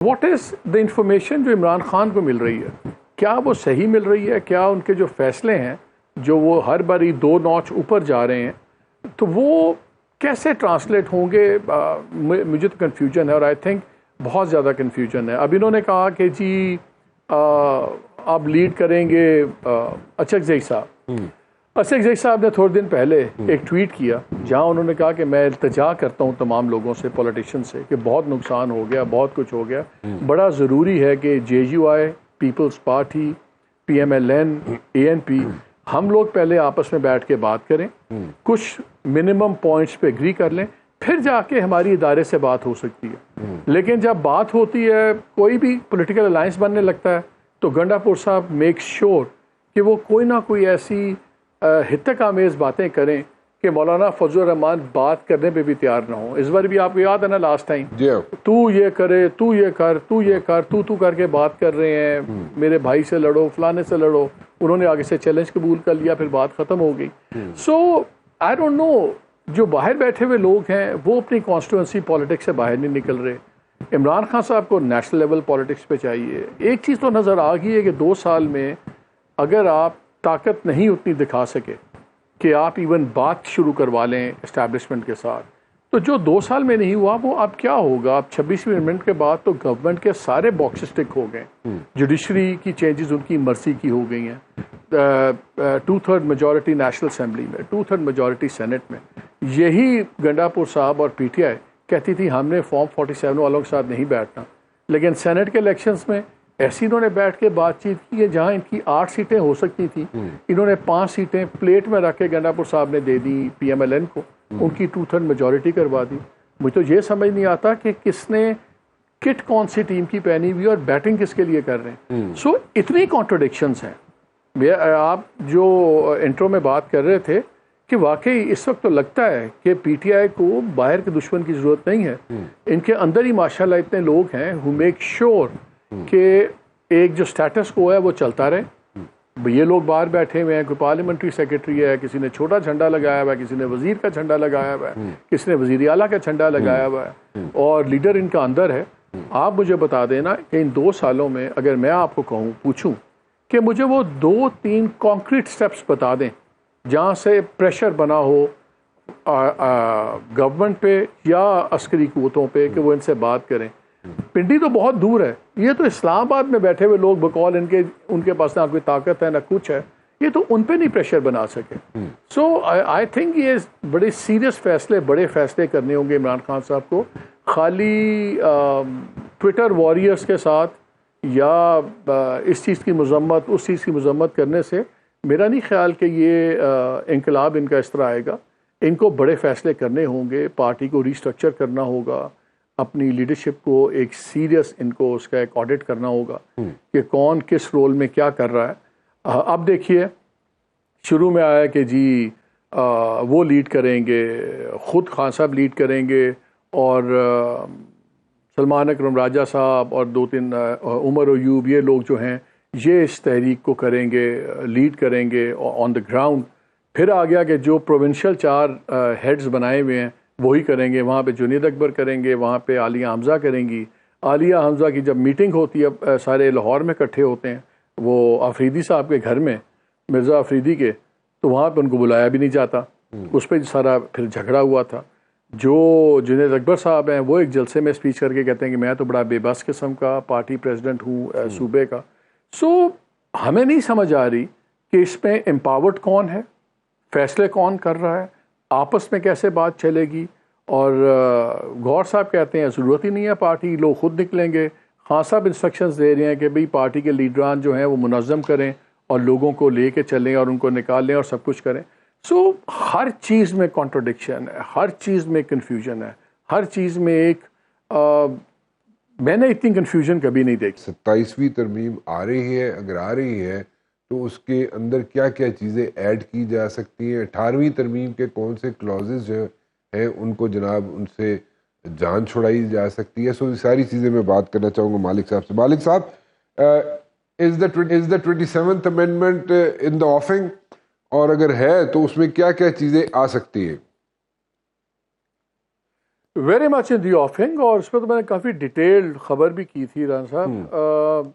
What is the information جو عمران خان کو مل رہی ہے، کیا وہ صحیح مل رہی ہے؟ کیا ان کے جو فیصلے ہیں جو وہ ہر باری 2 نوچ اوپر جا رہے ہیں، تو وہ کیسے ٹرانسلیٹ ہوں گے؟ مجھے تو کنفیوژن ہے، اور آئی تھنک بہت زیادہ کنفیوژن ہے. اب انہوں نے کہا کہ جی آپ لیڈ کریں گے اچکزئی صاحب. اچکزئی صاحب نے تھوڑے دن پہلے ایک ٹویٹ کیا جہاں انہوں نے کہا کہ میں التجا کرتا ہوں تمام لوگوں سے، پولیٹیشین سے، کہ بہت نقصان ہو گیا، بہت کچھ ہو گیا، بڑا ضروری ہے کہ JUI، Peoples Party, PMLN، ANP، ہم لوگ پہلے آپس میں بیٹھ کے بات کریں، کچھ منیمم پوائنٹس پہ اگری کر لیں، پھر جا کے ہماری ادارے سے بات ہو سکتی ہے. لیکن جب بات ہوتی ہے، کوئی بھی پولیٹیکل الائنس بننے لگتا ہے، تو گنڈا پور صاحب میک شور کہ وہ کوئی نہ کوئی ایسی ہتک آمیز باتیں کریں کہ مولانا فضل الرحمان بات کرنے پہ بھی تیار نہ ہوں. اس بار بھی آپ کو یاد ہے نا لاسٹ ٹائم، تو یہ کرے، تو یہ کر، تو یہ کر، تو کر کے بات کر رہے ہیں، میرے بھائی سے لڑو، فلانے سے لڑو. انہوں نے آگے سے چیلنج قبول کر لیا، پھر بات ختم ہو گئی. سو آئی ڈونٹ نو، جو باہر بیٹھے ہوئے لوگ ہیں وہ اپنی کانسٹیٹوئنسی پالیٹکس سے باہر نہیں نکل رہے. عمران خان صاحب کو نیشنل لیول پالیٹکس پہ چاہیے. ایک چیز تو نظر آ گئی ہے کہ 2 سال میں اگر آپ طاقت نہیں اتنی دکھا سکے کہ آپ ایون بات شروع کروا لیں اسٹیبلشمنٹ کے ساتھ، تو جو 2 سال میں نہیں ہوا وہ اب کیا ہوگا؟ اب 26ویں امنڈمنٹ کے بعد تو گورنمنٹ کے سارے باکسز ٹک ہو گئے. جوڈیشری کی چینجز ان کی مرضی کی ہو گئی ہیں. 2/3 میجورٹی نیشنل اسمبلی میں، 2/3 میجورٹی سینٹ میں. یہی گنڈا پور صاحب اور PTI کہتی تھی ہم نے فارم 47 والوں کے ساتھ نہیں بیٹھنا، لیکن سینٹ کے الیکشنز میں ایسی انہوں نے بیٹھ کے بات چیت کی ہے جہاں ان کی 8 سیٹیں ہو سکتی تھیں، انہوں نے 5 سیٹیں پلیٹ میں رکھ کے گنڈا پور صاحب نے دے دی PMLN کو، ان کی 2/3 میجورٹی کروا دی. مجھے تو یہ سمجھ نہیں آتا کہ کس نے کٹ کون سی ٹیم کی پہنی ہوئی اور بیٹنگ کس کے لیے کر رہے ہیں. سو اتنی کانٹرڈکشنز ہیں. آپ جو انٹرو میں بات کر رہے تھے کہ واقعی اس وقت تو لگتا ہے کہ PTI کو باہر کے دشمن کی ضرورت نہیں ہے، ان کے اندر ہی ماشاءاللہ اتنے لوگ ہیں who make sure کہ ایک جو سٹیٹس کو ہے وہ چلتا رہے. یہ لوگ باہر بیٹھے ہوئے ہیں، کوئی پارلیمنٹری سیکرٹری ہے، کسی نے چھوٹا جھنڈا لگایا ہوا ہے، کسی نے وزیر کا جھنڈا لگایا ہوا ہے، کسی نے وزیر اعلیٰ کا جھنڈا لگایا ہوا ہے، اور لیڈر ان کا اندر ہے. آپ مجھے بتا دینا کہ ان 2 سالوں میں اگر میں آپ کو کہوں، پوچھوں کہ مجھے وہ 2-3 کانکریٹ سٹیپس بتا دیں جہاں سے پریشر بنا ہو گورنمنٹ پہ یا عسکری قوتوں پہ کہ وہ ان سے بات کریں. پنڈی تو بہت دور ہے، یہ تو اسلام آباد میں بیٹھے ہوئے لوگ بقول ان کے پاس نہ کوئی طاقت ہے نہ کچھ ہے، یہ تو ان پہ نہیں پریشر بنا سکے. سو آئی تھنک یہ بڑے سیریس فیصلے، بڑے فیصلے کرنے ہوں گے عمران خان صاحب کو. خالی ٹویٹر واریئرس کے ساتھ یا اس چیز کی مذمت اس چیز کی مذمت کرنے سے میرا نہیں خیال کہ یہ انقلاب ان کا اس طرح آئے گا. ان کو بڑے فیصلے کرنے ہوں گے، پارٹی کو ریسٹرکچر کرنا ہوگا، اپنی لیڈرشپ کو ایک سیریس ان کو اس کا ایک آڈٹ کرنا ہوگا کہ کون کس رول میں کیا کر رہا ہے. اب دیکھیے شروع میں آیا کہ جی وہ لیڈ کریں گے، خود خان صاحب لیڈ کریں گے، اور سلمان اکرم راجہ صاحب اور 2-3 عمر ایوب، یہ لوگ جو ہیں یہ اس تحریک کو کریں گے، لیڈ کریں گے آن دا گراؤنڈ. پھر آ گیا کہ جو پروونشل 4 ہیڈز بنائے ہوئے ہیں وہی کریں گے. وہاں پہ جنید اکبر کریں گے، وہاں پہ عالیہ حمزہ کریں گی. عالیہ حمزہ کی جب میٹنگ ہوتی ہے، سارے لاہور میں اکٹھے ہوتے ہیں، وہ آفریدی صاحب کے گھر میں، مرزا آفریدی کے، تو وہاں پہ ان کو بلایا بھی نہیں جاتا. اس پہ سارا پھر جھگڑا ہوا تھا. جو جنید اکبر صاحب ہیں وہ ایک جلسے میں اسپیچ کر کے کہتے ہیں کہ میں تو بڑا بے بس قسم کا پارٹی پریزیڈنٹ ہوں صوبے کا. سو ہمیں نہیں سمجھ آ رہی کہ اس میں امپاورڈ کون ہے، فیصلے کون کر رہا ہے، آپس میں کیسے بات چلے گی. اور گور صاحب کہتے ہیں ضرورت ہی نہیں ہے پارٹی، لوگ خود نکلیں گے. خان صاحب انسٹرکشنز دے رہے ہیں کہ بھئی پارٹی کے لیڈران جو ہیں وہ منظم کریں اور لوگوں کو لے کے چلیں اور ان کو نکال لیں اور سب کچھ کریں. سو ہر چیز میں کانٹرڈکشن ہے، ہر چیز میں کنفیوژن ہے، ہر چیز میں ایک میں نے اتنی کنفیوژن کبھی نہیں دیکھی. 27ویں ترمیم آ رہی ہے، اگر آ رہی ہے تو اس کے اندر کیا کیا چیزیں ایڈ کی جا سکتی ہیں؟ 18ویں ترمیم کے کون سے کلازز جو ہیں ان کو جناب ان سے جان چھڑائی جا سکتی ہے؟ سو یہ ساری چیزیں میں بات کرنا چاہوں گا مالک صاحب سے. مالک صاحب، از دا 27th امینڈمنٹ ان دا آفنگ، اور اگر ہے تو اس میں کیا کیا چیزیں آ سکتی ہیں؟ ویری مچ ان دی آفنگ، اور اس پہ تو میں نے کافی ڈیٹیلڈ خبر بھی کی تھی ران صاحب.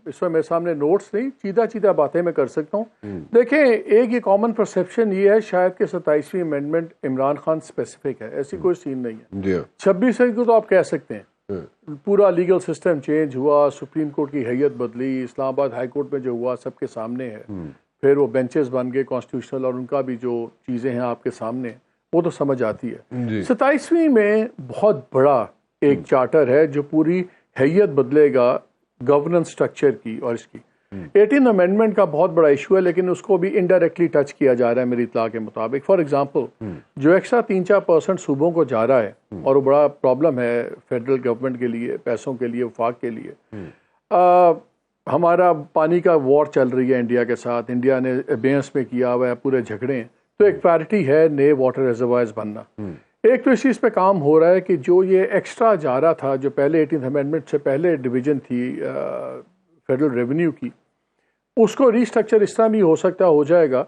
اس میں میرے سامنے نوٹس نہیں، چیدہ باتیں میں کر سکتا ہوں. دیکھیں، ایک یہ کامن پرسیپشن یہ ہے شاید کہ 27ویں امینڈمنٹ عمران خان اسپیسیفک ہے، ایسی کوئی سین نہیں ہے. 26 کو تو آپ کہہ سکتے ہیں پورا لیگل سسٹم چینج ہوا، سپریم کورٹ کی حیت بدلی، اسلام آباد ہائی کورٹ میں جو ہوا سب کے سامنے ہے. پھر وہ بینچز بن گئے کانسٹیٹیوشنل، اور ان کا بھی جو چیزیں ہیں آپ کے سامنے وہ تو سمجھ آتی ہے. 27ویں میں بہت بڑا ایک چارٹر ہے جو پوری حیت بدلے گا گورننس سٹرکچر کی اور اس کی. 18 امینڈمنٹ کا بہت بڑا ایشو ہے، لیکن اس کو بھی انڈائریکٹلی ٹچ کیا جا رہا ہے میری اطلاع کے مطابق. فار ایگزامپل، جو ایکسٹرا 3-4% صوبوں کو جا رہا ہے، اور وہ بڑا پرابلم ہے فیڈرل گورنمنٹ کے لیے، پیسوں کے لیے، وفاق کے لیے. ہمارا پانی کا وار چل رہی ہے انڈیا کے ساتھ، انڈیا نے ابینس میں کیا ہوا ہے، پورے جھگڑے ہیں. تو ایک پرائرٹی ہے نئے واٹر ریزروائرز بننا. ایک تو اس چیز پہ کام ہو رہا ہے کہ جو یہ ایکسٹرا جا رہا تھا، جو پہلے 18 امینڈمنٹ سے پہلے ڈویژن تھی فیڈرل ریونیو کی، اس کو ریسٹرکچر اس طرح بھی ہو سکتا ہو جائے گا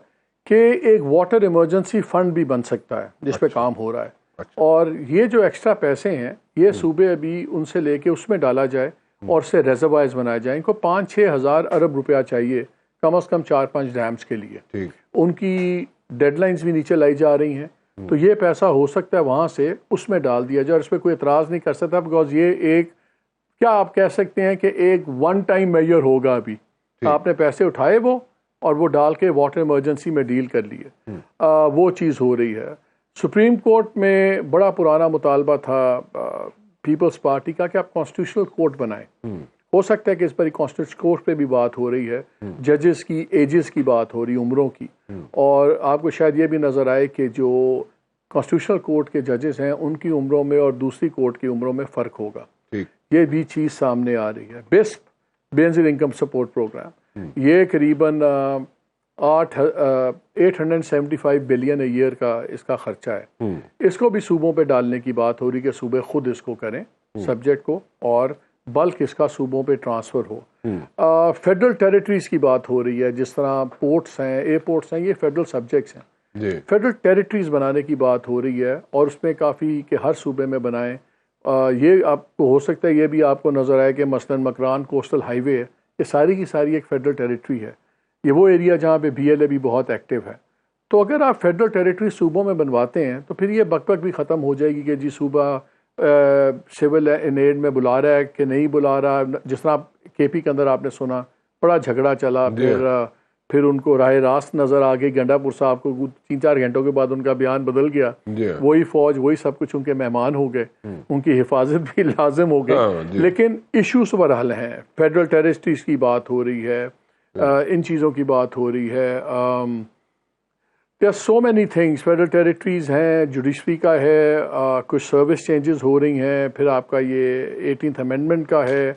کہ ایک واٹر ایمرجنسی فنڈ بھی بن سکتا ہے، جس پہ کام ہو رہا ہے. اور یہ جو ایکسٹرا پیسے ہیں یہ صوبے ابھی ان سے لے کے اس میں ڈالا جائے اور اس سے ریزروائرز بنائے جائیں. ان کو 5-6 ہزار ارب روپیہ چاہیے کم از کم 4-5 ڈیمز کے لیے. ان کی ڈیڈ لائنز بھی نیچے لائی جا رہی ہیں، تو یہ پیسہ ہو سکتا ہے وہاں سے اس میں ڈال دیا جائے، اور اس پہ کوئی اعتراض نہیں کر سکتا، بیکاز یہ ایک کیا آپ کہہ سکتے ہیں کہ ایک ون ٹائم میجر ہوگا. ابھی آپ نے پیسے اٹھائے وہ اور وہ ڈال کے واٹر ایمرجنسی میں ڈیل کر لیے. وہ چیز ہو رہی ہے. سپریم کورٹ میں بڑا پرانا مطالبہ تھا پیپلز پارٹی کا کہ آپ کانسٹیٹیوشنل کورٹ بنائیں. ہو سکتا ہے کہ اس پر کانسٹیٹیوشنل کورٹ پہ بھی بات ہو رہی ہے، ججز کی ایجز کی بات ہو رہی ہے، عمروں کی. اور آپ کو شاید یہ بھی نظر آئے کہ جو کانسٹیٹیوشنل کورٹ کے ججز ہیں ان کی عمروں میں اور دوسری کورٹ کی عمروں میں فرق ہوگا. یہ بھی چیز سامنے آ رہی ہے. بسپ بینظیر انکم سپورٹ پروگرام، یہ قریباً 875 بلین ایئر کا اس کا خرچہ ہے. اس کو بھی صوبوں پہ ڈالنے کی بات ہو رہی کہ صوبے خود اس کو کریں سبجیکٹ کو، اور بلک اس کا صوبوں پہ ٹرانسفر ہو. فیڈرل ٹیریٹریز کی بات ہو رہی ہے، جس طرح پورٹس ہیں، ایئرپورٹس ہیں، یہ فیڈرل سبجیکٹس ہیں. فیڈرل ٹیریٹریز بنانے کی بات ہو رہی ہے، اور اس میں کافی کہ ہر صوبے میں بنائیں. یہ آپ کو ہو سکتا ہے یہ بھی آپ کو نظر آئے کہ مثلاً مکران کوسٹل ہائی وے ہے، یہ ساری کی ساری ایک فیڈرل ٹیریٹری ہے. یہ وہ ایریا جہاں پہ BLA بھی بہت ایکٹیو ہے. تو اگر آپ فیڈرل ٹیریٹری صوبوں میں بنواتے ہیں تو پھر یہ بک بک بھی ختم ہو جائے گی کہ جی صوبہ سول ان ایڈ میں بلا رہا ہے کہ نہیں بلا رہا. جس طرح KP کے اندر آپ نے سنا بڑا جھگڑا چلا، پھر ان کو راہ راست نظر آ گئی. گنڈا پور صاحب کو 3-4 گھنٹوں کے بعد ان کا بیان بدل گیا. وہی فوج وہی سب کچھ ان کے مہمان ہو گئے، ان کی حفاظت بھی لازم ہو گئی. لیکن ایشوز پر حل ہیں. فیڈرل ٹیریٹریز کی بات ہو رہی ہے، ان چیزوں کی بات ہو رہی ہے. there are so many things. Federal territories ہیں، جوڈیشری کا ہے، کچھ سروس چینجز ہو رہی ہیں، پھر آپ کا یہ 18th امینڈمنٹ کا ہے.